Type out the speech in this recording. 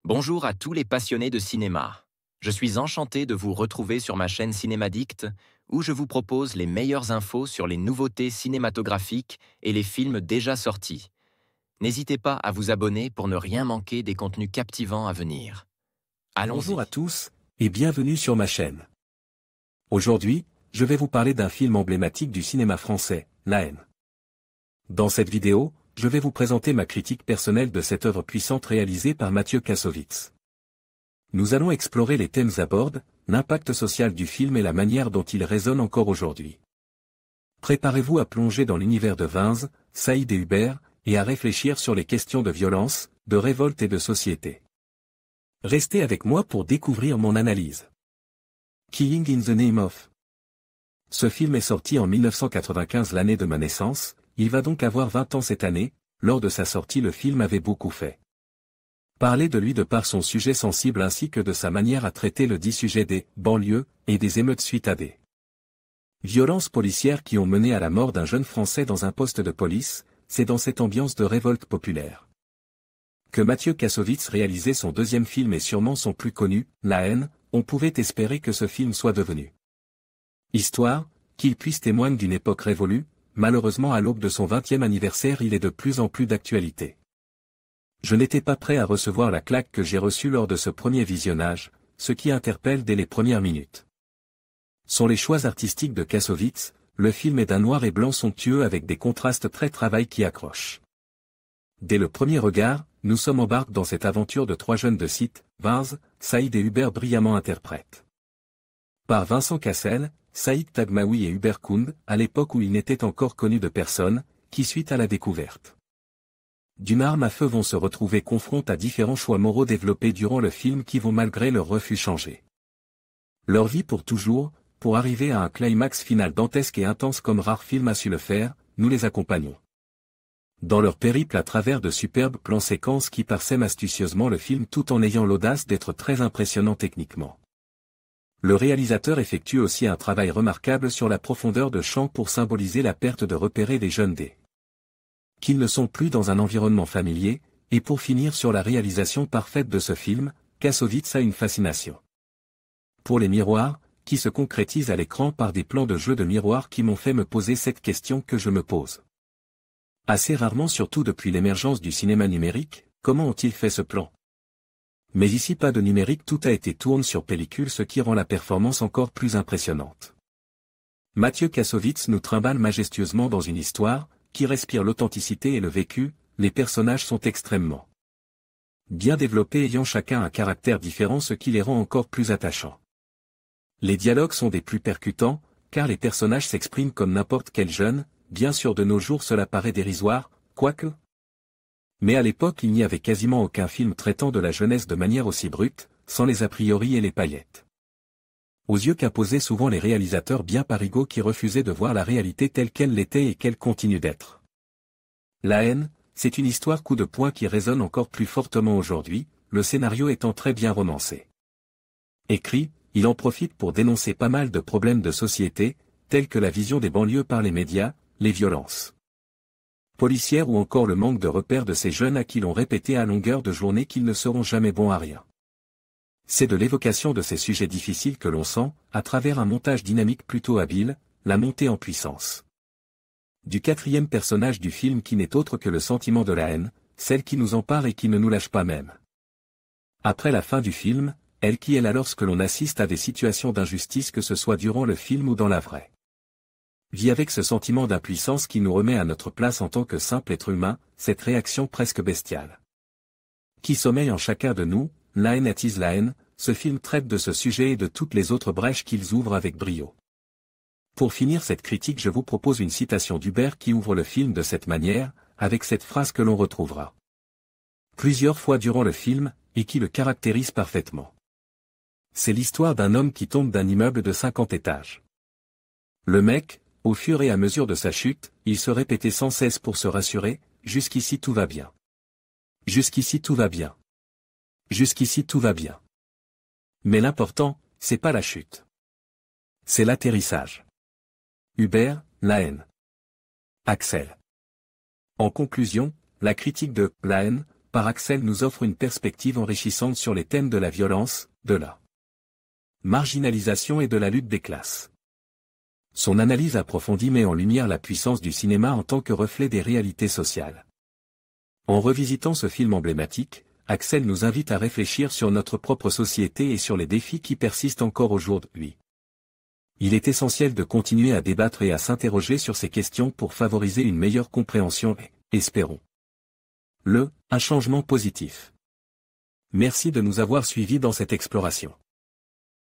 Bonjour à tous les passionnés de cinéma. Je suis enchanté de vous retrouver sur ma chaîne Cinémadicte, où je vous propose les meilleures infos sur les nouveautés cinématographiques et les films déjà sortis. N'hésitez pas à vous abonner pour ne rien manquer des contenus captivants à venir. Bonjour à Allons-y. tous, et bienvenue sur ma chaîne. Aujourd'hui, je vais vous parler d'un film emblématique du cinéma français, La Haine. Dans cette vidéo, je vais vous présenter ma critique personnelle de cette œuvre puissante réalisée par Mathieu Kassovitz. Nous allons explorer les thèmes à bord, l'impact social du film et la manière dont il résonne encore aujourd'hui. Préparez-vous à plonger dans l'univers de Vinz, Saïd et Hubert, et à réfléchir sur les questions de violence, de révolte et de société. Restez avec moi pour découvrir mon analyse. Killing in the Name of. Ce film est sorti en 1995, l'année de ma naissance, il va donc avoir 20 ans cette année. Lors de sa sortie, le film avait beaucoup fait parler de lui de par son sujet sensible ainsi que de sa manière à traiter le dit sujet des banlieues et des émeutes suite à des violences policières qui ont mené à la mort d'un jeune Français dans un poste de police. C'est dans cette ambiance de révolte populaire que Mathieu Kassovitz réalisait son deuxième film et sûrement son plus connu, La Haine. On pouvait espérer que ce film soit devenu histoire, qu'il puisse témoigner d'une époque révolue. Malheureusement, à l'aube de son 20e anniversaire, il est de plus en plus d'actualité. Je n'étais pas prêt à recevoir la claque que j'ai reçue lors de ce premier visionnage, ce qui interpelle dès les premières minutes. Sont les choix artistiques de Kassovitz. Le film est d'un noir et blanc somptueux avec des contrastes très travaillés qui accrochent. Dès le premier regard, nous sommes embarqués dans cette aventure de trois jeunes de site, Vinz, Saïd et Hubert, brillamment interprètes par Vincent Cassel, Saïd Tagmaoui et Hubert Kound, à l'époque où ils n'étaient encore connus de personne, qui suite à la découverte d'une arme à feu vont se retrouver confrontés à différents choix moraux développés durant le film qui vont malgré leur refus changer leur vie pour toujours, pour arriver à un climax final dantesque et intense comme rare film a su le faire. Nous les accompagnons dans leur périple à travers de superbes plans séquences qui parsèment astucieusement le film tout en ayant l'audace d'être très impressionnant techniquement. Le réalisateur effectue aussi un travail remarquable sur la profondeur de champ pour symboliser la perte de repérer des jeunes qu'ils ne sont plus dans un environnement familier, et pour finir sur la réalisation parfaite de ce film, Kassovitz a une fascination pour les miroirs, qui se concrétisent à l'écran par des plans de jeu de miroirs qui m'ont fait me poser cette question que je me pose assez rarement, surtout depuis l'émergence du cinéma numérique. Comment ont-ils fait ce plan? Mais ici pas de numérique, tout a été tourné sur pellicule, ce qui rend la performance encore plus impressionnante. Mathieu Kassovitz nous trimballe majestueusement dans une histoire qui respire l'authenticité et le vécu. Les personnages sont extrêmement bien développés, ayant chacun un caractère différent, ce qui les rend encore plus attachants. Les dialogues sont des plus percutants, car les personnages s'expriment comme n'importe quel jeune. Bien sûr, de nos jours cela paraît dérisoire, quoique. Mais à l'époque il n'y avait quasiment aucun film traitant de la jeunesse de manière aussi brute, sans les a priori et les paillettes aux yeux qu'imposaient souvent les réalisateurs bien parigots qui refusaient de voir la réalité telle qu'elle l'était et qu'elle continue d'être. La Haine, c'est une histoire coup de poing qui résonne encore plus fortement aujourd'hui, le scénario étant très bien romancé. Écrit, il en profite pour dénoncer pas mal de problèmes de société, tels que la vision des banlieues par les médias, les violences policières ou encore le manque de repères de ces jeunes à qui l'on répétait à longueur de journée qu'ils ne seront jamais bons à rien. C'est de l'évocation de ces sujets difficiles que l'on sent, à travers un montage dynamique plutôt habile, la montée en puissance du quatrième personnage du film qui n'est autre que le sentiment de la haine, celle qui nous empare et qui ne nous lâche pas même après la fin du film, elle qui est là lorsque l'on assiste à des situations d'injustice, que ce soit durant le film ou dans la vraie vie, avec ce sentiment d'impuissance qui nous remet à notre place en tant que simple être humain, cette réaction presque bestiale qui sommeille en chacun de nous. La haine attise la haine. Ce film traite de ce sujet et de toutes les autres brèches qu'ils ouvrent avec brio. Pour finir cette critique, je vous propose une citation d'Hubert qui ouvre le film de cette manière, avec cette phrase que l'on retrouvera plusieurs fois durant le film, et qui le caractérise parfaitement. C'est l'histoire d'un homme qui tombe d'un immeuble de 50 étages. Le mec, au fur et à mesure de sa chute, il se répétait sans cesse pour se rassurer: jusqu'ici tout va bien. Jusqu'ici tout va bien. Jusqu'ici tout va bien. Mais l'important, c'est pas la chute. C'est l'atterrissage. Hubert, La Haine. Axel. En conclusion, la critique de La Haine par Axel nous offre une perspective enrichissante sur les thèmes de la violence, de la marginalisation et de la lutte des classes. Son analyse approfondie met en lumière la puissance du cinéma en tant que reflet des réalités sociales. En revisitant ce film emblématique, Axel nous invite à réfléchir sur notre propre société et sur les défis qui persistent encore aujourd'hui. Il est essentiel de continuer à débattre et à s'interroger sur ces questions pour favoriser une meilleure compréhension et, espérons, un changement positif. Merci de nous avoir suivis dans cette exploration.